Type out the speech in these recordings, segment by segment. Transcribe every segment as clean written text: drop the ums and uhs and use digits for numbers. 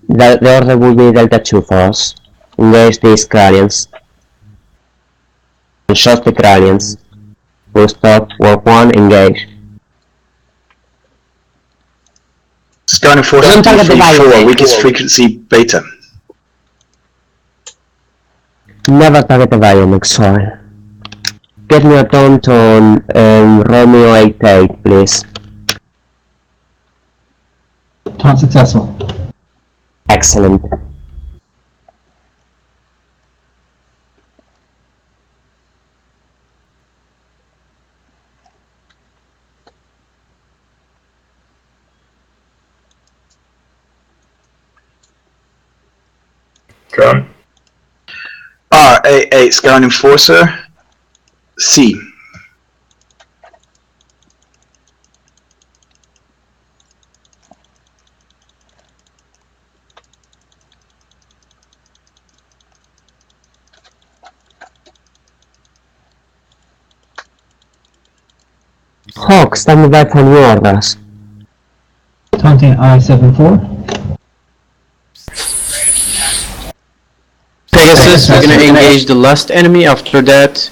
The order will be Delta 2 for us. Engage these Cranians. And shot the Cranians. Full stop, Warp 1, engage. Scanning force Don't target the 234, bio. weakest frequency beta. Never target the Biomech, sorry. Get me a taunt on Romeo 88, please. Taunt successful. Excellent. Drone. R88, Scout Enforcer. C. Hawk, stand by for new orders. Taunting I-74. Pegasus, we're gonna engage the last enemy. After that,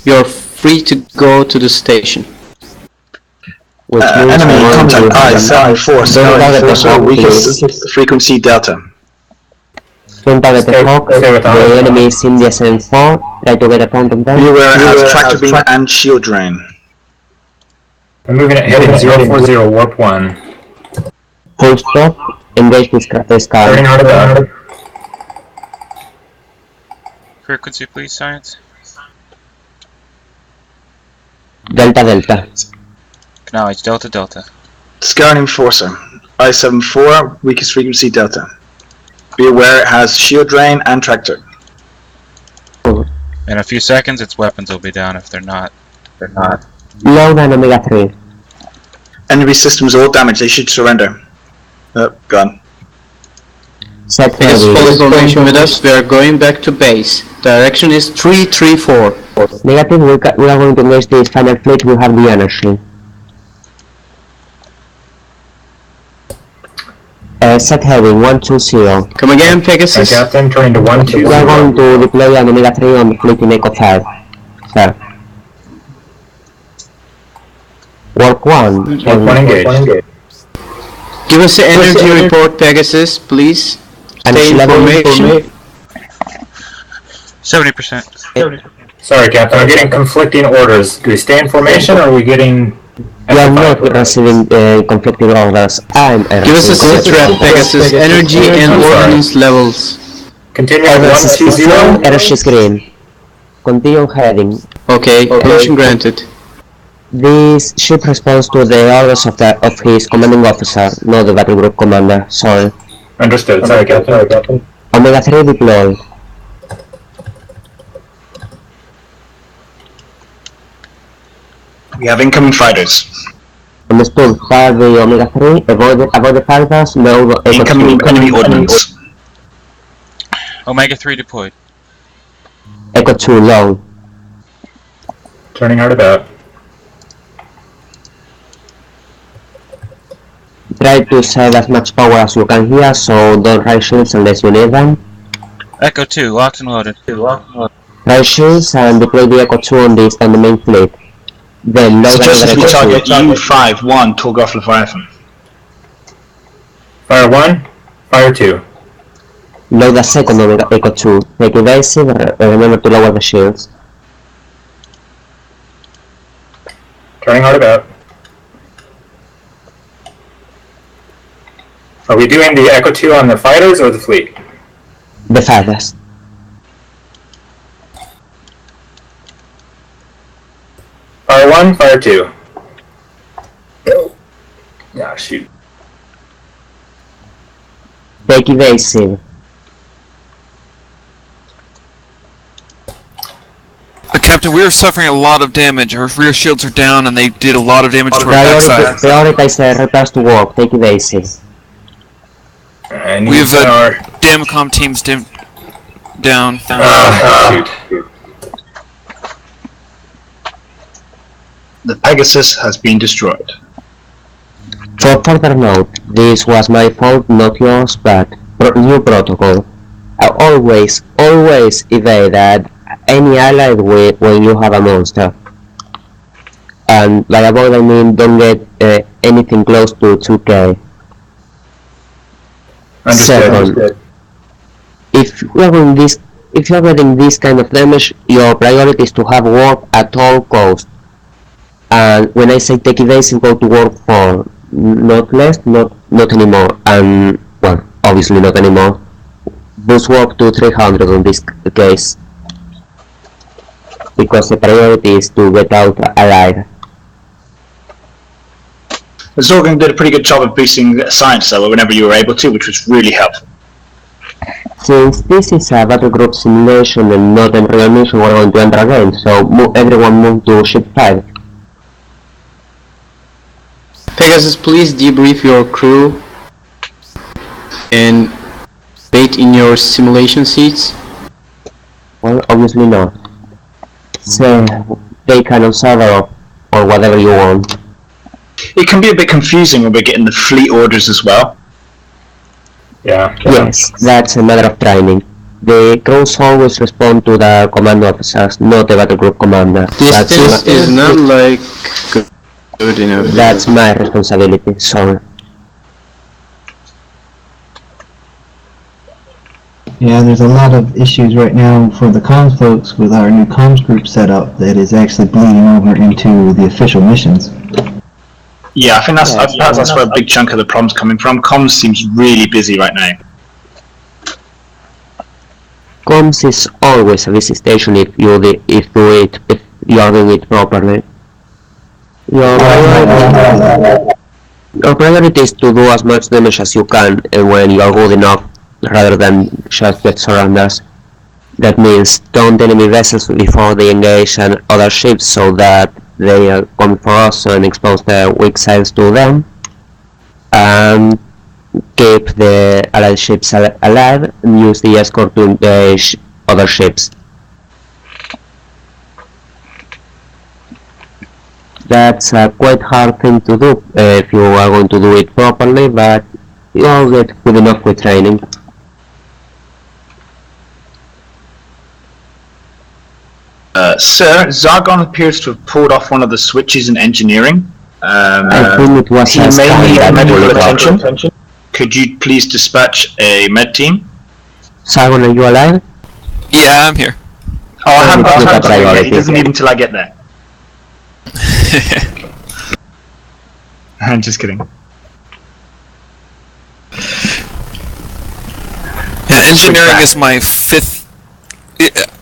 you're free to go to the station. Which means Enemy we want contact to- I-74, Scout target the Enforcer, Hawk, weakest frequency delta. Don't target the Hawk, stay with the us. enemy is India 74, try to get a taunt on them. Beware it has tractor beam and shield drain. I'm moving at heading 040, warp 1. Full stop, engage this Turning scar. out of that. Frequency, please, science. Delta Delta. Acknowledge, Delta Delta. Scout Enforcer, I-74, weakest frequency delta. Be aware it has shield drain and tractor. In a few seconds, its weapons will be down if they're not. Load and Omega 3. Enemy systems all damaged, they should surrender. Gone. Set Pegasus, heavy. follow formation with us. We are going back to base. Direction is 334. Negative, we are going to engage this final fleet, we have the energy. Set heavy, 120. Come again, Hi, Pegasus. Captain. Turning to 120. We are going to deploy an Omega 3 on the fleet in Echo 5. Sir. Warp 1. Warp 1 engaged. Give us the energy report, Pegasus, please. And Stay in level formation. 70%. Sorry, Captain. I'm getting conflicting orders. Do we stay in formation, or are we getting... We are not receiving conflicting orders. I'm Give us a sit rep, Pegasus. Energy and ordnance levels. Continue at 120. Energy is green. Continue heading. Okay, permission granted. This ship responds to the orders of his commanding officer, not the battle group commander. Sorry. Understood. Sorry, Captain. Omega 3 deployed. We have incoming fighters. Understood. Fire the Omega 3. Avoid the fighters. Load Echo 2. Incoming enemy ordnance. Omega 3 deployed. Echo 2 low. Turning out about. Try to save as much power as you can here, so don't raise shields unless you need them. Echo 2, locked and loaded. Raise shields and deploy the Echo 2 on the main fleet. Then load Suggested we another target Echo 2. U-51, Torgoth Leviathan. Fire 1. Fire 2. Load the second Omega Echo 2. Take evasive, remember to lower the shields. Turning out about. Are we doing the Echo 2 on the fighters or the fleet? The fighters. Fire 1, fire 2. Ah, shoot. Take evasive. Captain, we are suffering a lot of damage. Our rear shields are down and they did a lot of damage to our backside. Prioritize repairs to warp. Take evasive. And We have our... Damcom teams down. shoot. The Pegasus has been destroyed. For further note, this was my fault, not yours, but new protocol. Always evade that any ally when you have a monster. And by avoid I mean don't get anything close to 2k. Second, if you're getting this kind of damage, your priority is to have warp at all costs. And when I say take evasive, go to warp 4, not less, not anymore, and well, obviously not anymore. Boost warp to 300 on this case, because the priority is to get out alive. Zorgan did a pretty good job of boosting science though whenever you were able to, which was really helpful. Since this is a battle group simulation and not a real mission, we're going to enter again, so everyone move to ship 5. Pegasus, please debrief your crew and wait in your simulation seats. Well, obviously not. So, take an observer or whatever you want. It can be a bit confusing when we're getting the fleet orders as well. Yeah. Yes, that's a matter of training. The crews always respond to the command officers, not the battle group commander. This is not like good enough. That's my responsibility, sorry. Yeah, there's a lot of issues right now for the comms folks with our new comms group setup that is actually bleeding over into the official missions. Yeah, I think that's where a big chunk of the problem's coming from. Comms seems really busy right now. Comms is always a busy station if you are doing it properly. Your priority is to do as much damage as you can, and when you are good enough, rather than just get surrounders. That means taunt enemy vessels before they engage and other ships so that they are coming for us and expose the weak sides to them. And keep the allied ships alive and use the escort to engage other ships. That's a quite hard thing to do if you are going to do it properly, but you'll get good enough with training. Sir, Zargon appears to have pulled off one of the switches in engineering. I think it was He a may need standard medical protocol. attention. Could you please dispatch a med team? Sargon, are you alive? Yeah, I'm here. Oh, I haven't got Look time at to do it yet. He priority. doesn't need until I get there. I'm just kidding. Yeah, engineering is my 5th.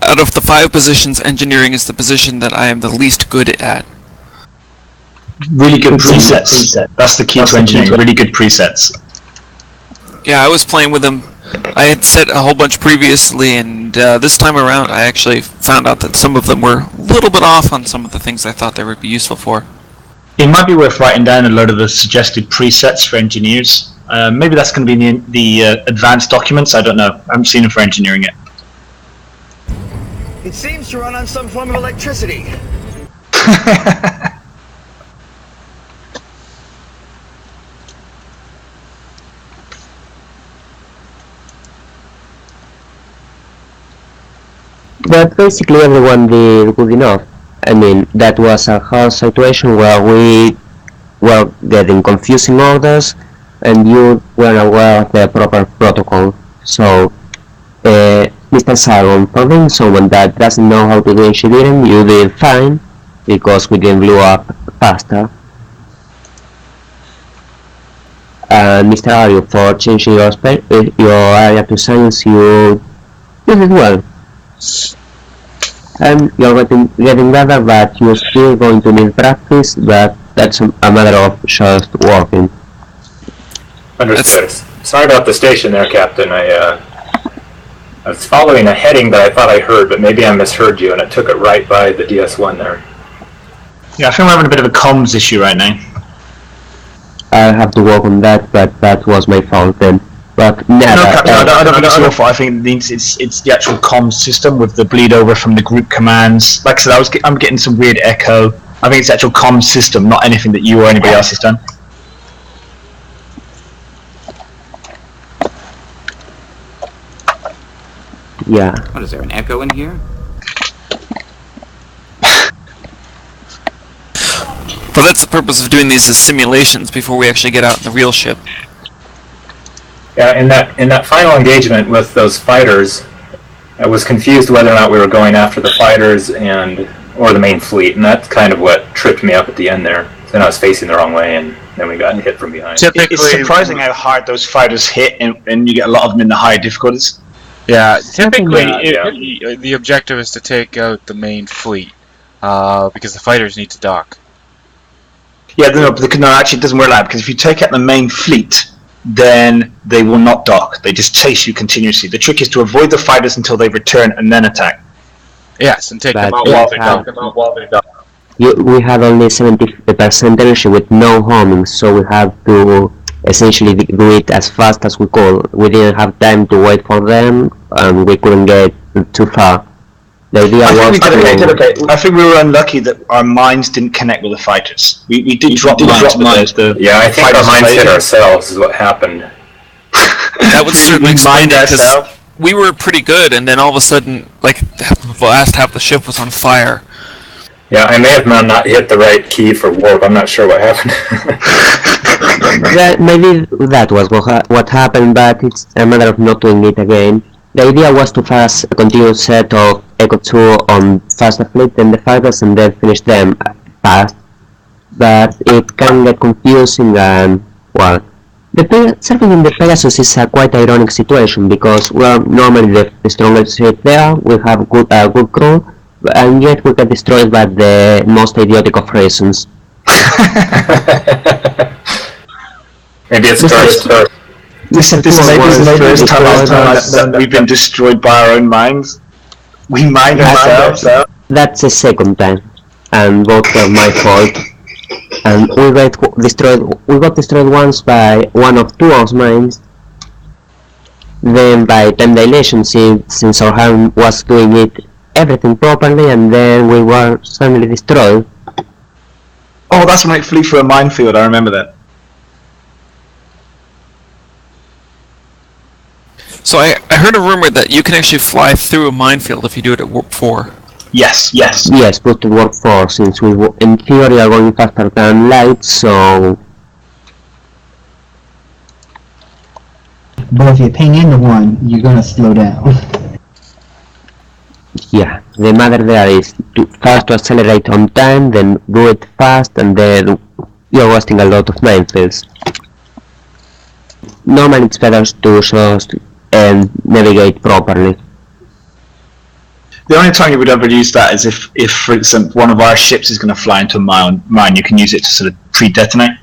Out of the 5 positions, engineering is the position that I am the least good at. Really good presets. That's the key to engineering. Really good presets. Yeah, I was playing with them. I had set a whole bunch previously, and this time around I actually found out that some of them were a little bit off on some of the things I thought they would be useful for. It might be worth writing down a load of the suggested presets for engineers. Maybe that's going to be in the advanced documents. I don't know. I haven't seen them for engineering yet. It seems to run on some form of electricity. But basically everyone did good enough. I mean, that was a hard situation where we were getting confusing orders and you were aware of the proper protocol. So, Mr. Sargon, for being someone that doesn't know how to do engineering, you did fine, because we didn't blow up faster. And Mr. Ario, for changing your area to science, you did well. And you're getting better, but you're still going to need practice, but that's a matter of just working. Understood. Sorry about the station there, Captain. I was following a heading that I thought I heard, but maybe I misheard you, and it took it right by the DS1 there. Yeah, I think we're having a bit of a comms issue right now. I'll have to work on that, but that was my fault then. But never. No, Captain, I don't think it's your fault. I think it's the actual comms system with the bleed over from the group commands. Like I said, I'm getting some weird echo. I think it's the actual comms system, not anything that you or anybody else has done. Yeah. What, is there an echo in here? But that's the purpose of doing these as simulations before we actually get out in the real ship. Yeah, in that final engagement with those fighters, I was confused whether or not we were going after the fighters or the main fleet, and that's kind of what tripped me up at the end there. Then I was facing the wrong way, and then we got hit from behind. Typically, It's surprising how hard those fighters hit, and you get a lot of them in the higher difficulties. yeah, typically Yeah. the objective is to take out the main fleet, because the fighters need to dock. Yeah, no, actually it doesn't work like that, because if you take out the main fleet, then they will not dock. They just chase you continuously. The trick is to avoid the fighters until they return and then attack. Yes, and take But them out while they dock. we have only 70% energy with no homing, so we have to essentially do it as fast as we could. We didn't have time to wait for them, and we couldn't get too far. The idea was I think we were unlucky that our mines didn't connect with the fighters. We did drop mines, but Yeah, I think our minds hit ourselves is what happened. That would certainly explain it, because ourselves. we were pretty good, and then all of a sudden, like, the last half of the ship was on fire. Yeah, I may have not hit the right key for warp. I'm not sure what happened. maybe that was what happened, but it's a matter of not doing it again. The idea was to fast a continuous set of Echo 2 on faster fleet than the fighters and then finish them fast, but it can get confusing and, well, serving in the Pegasus is a quite ironic situation because we're normally the strongest ship there, we have good crew, and yet we get destroyed by the most idiotic of reasons. Maybe it's cursed. This may be the first time that we've been destroyed by our own mines. We mined ourselves. That's the second time, and both were my fault. And we got destroyed once by one of two of mines. Then by time dilation, since our hand was doing everything properly, and then we were suddenly destroyed. Oh, that's when it flew through a minefield. I remember that. So I heard a rumor that you can actually fly through a minefield if you do it at warp 4. Yes. Yes, put to work for, since we in theory are going faster than light, so... But if you ping into one, you're gonna slow down. Yeah, the matter there is first to accelerate on time, then do it fast, and then you're wasting a lot of minefields. Normally it's better to just navigate properly. The only time you would ever use that is if for example, one of our ships is going to fly into a mine, you can use it to sort of pre-detonate.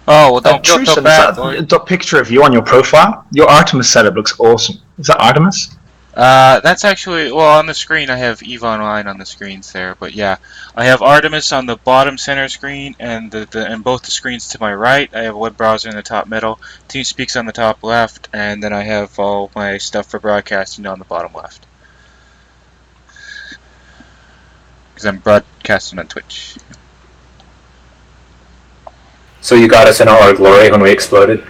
Oh, well, don't go so bad, boy. The picture of you on your profile, your Artemis setup looks awesome. Is that Artemis? That's actually, well, on the screen I have EVE Online on the screens there, but yeah, I have Artemis on the bottom center screen, and and both the screens to my right. I have a web browser in the top middle, TeamSpeak's on the top left, and then I have all my stuff for broadcasting on the bottom left. Because I'm broadcasting on Twitch. So you got us in all our glory when we exploded?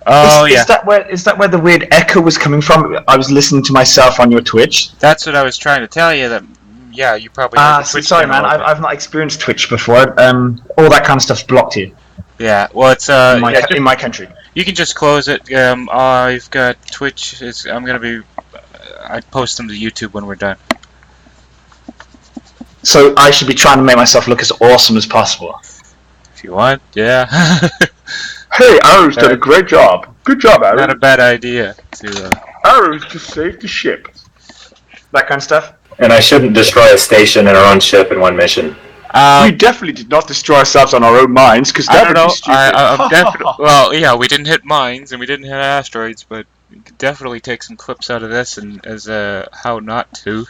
Oh, Is that where the weird echo was coming from? I was listening to myself on your Twitch. That's what I was trying to tell you. That yeah, you probably. Sorry, man. I've not experienced Twitch before. All that kind of stuff's blocked here. Yeah, well, it's in my country. You can just close it. I've got Twitch. I'm gonna be. I post them to YouTube when we're done. So I should be trying to make myself look as awesome as possible. If you want, yeah. Hey, Arrows did a great job. Good job, Arrows. Not a bad idea to. Arrows just saved the ship. That kind of stuff. And I shouldn't destroy a station in our own ship in one mission. We definitely did not destroy ourselves on our own mines, because that would be stupid. I'm definitely. Well, yeah, we didn't hit mines and we didn't hit asteroids, but we could definitely take some clips out of this and as how not to.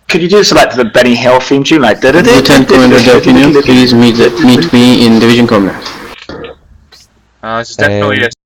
Could you do select the Benny Hill theme tune, like Lieutenant Commander Delphinium, please meet me in Division Combat. This is definitely a